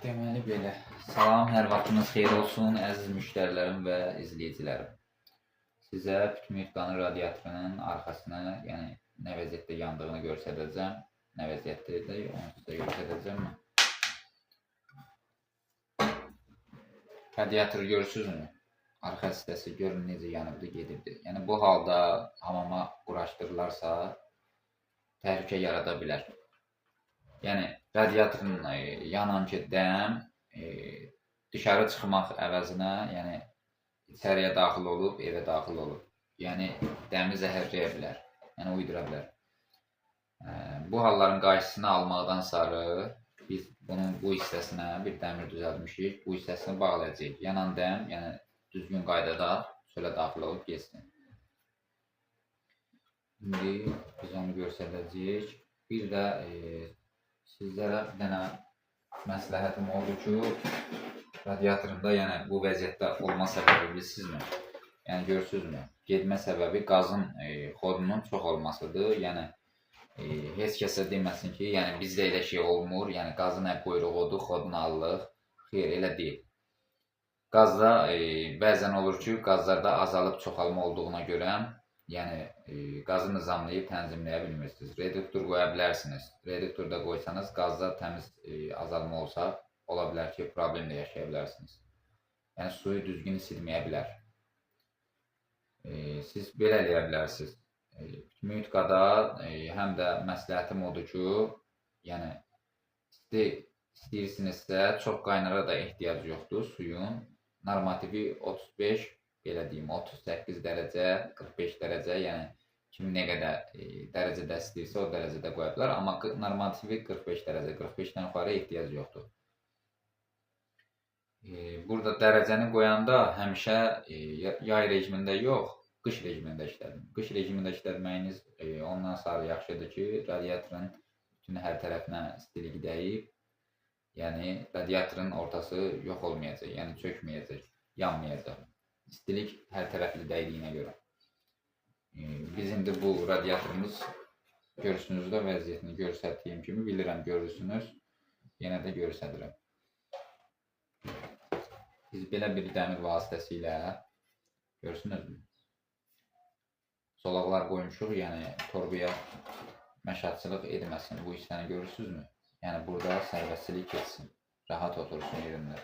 Deməli belə. Salam, hər vaxtınız xeyir olsun, əziz müştərilərim və izləyicilərim. Sizə Pütmüyütqanı radiatorunun arxasını, yəni nə vəziyyətdə yandığını göstərəcəm. Nə vəziyyətdədir, onu sizə göstərəcəm. Radiatoru görürsünüzmü? Arxa hissəsi görün necə yanıbdır, gedirdi. Yəni bu halda hamama quraşdırılarsa təhlükə yarada bilər. Yəni radiatorun yanınkı dəm dışarı çıxmaq əvəzinə, yəni içəriyə daxil olub, evə daxil olub. Yəni dəmi zəhərləyə bilər, yəni uydura bilər. Bu halların qarşısını almaqdan sonra biz bunun bu hissəsinə bir dəmir düzəltmişik, bu hissəsini bağlayacağıq. Yanan dəm, yəni düzgün qaydada çölə daxil olub geçsin. İndi biz onu göstərəcəyik. Bir də sizlərə bir dənə məsləhətim oldu ki, radiatorunda yəni bu vəziyyətdə olma səbəbi bilirsizmi? Yəni görürsünüzmü? Getmə səbəbi qazın xodunun çox olmasıdır. Yəni heç kəsə deməsin ki, yəni bizdə elə şey olmur. Yəni qazın quyruğudur, xodunu alırıq. Xeyr, elə deyil. Qazda bəzən olur ki, qazlarda azalıb çoxalma olduğuna görə yəni qazı nizamlayıb tənzimləyə bilmirsiniz. Reduktor qoya bilərsiniz. Reduktorda qoysanız qazda təmiz azalma olsa, ola bilər ki, problem də yaşaya bilərsiniz. Yəni suyu düzgün isilməyə bilər. Siz belə eləyə bilərsiniz. Pütmüyütqada həm də məsləhətim odur ki, yəni istəyirsinizsə çox qaynara da ehtiyac yoxdur suyun. Normativi 35, belə deyim, 38 dərəcə, 45 dərəcə, yəni kim nə qədər dərəcədə istəyirsə o dərəcədə qoya bilər. Amma normativi 45 dərəcə, 45-dən yuxarı ehtiyac yoxdur. Burada dərəcəni qoyanda həmişə yay rejimində yox, qış rejimində işlədim. Qış rejimində işlətməyiniz ondan sonra yaxşıdır ki, radiatorun bütün hər tərəfinə istilik dəyib, yəni radiatorun ortası yox olmayacaq, yəni çökməyəcək, yanmayacaq. İstilik hər tərəfli dəydiyinə görə. Biz indi bu radiatorumuz görürsünüz də vəziyyətini göstərdiyim kimi bilirəm, görürsünüz. Yenə də göstərirəm. Biz belə bir dəmir vasitəsilə görürsünüzmü? Solaqlar qoymuşuq, yəni torbaya məşatçılıq etməsin. Bu hissəni görürsünüzmü? Yəni burada sərbəstlik keçsin, rahat otursun yerində.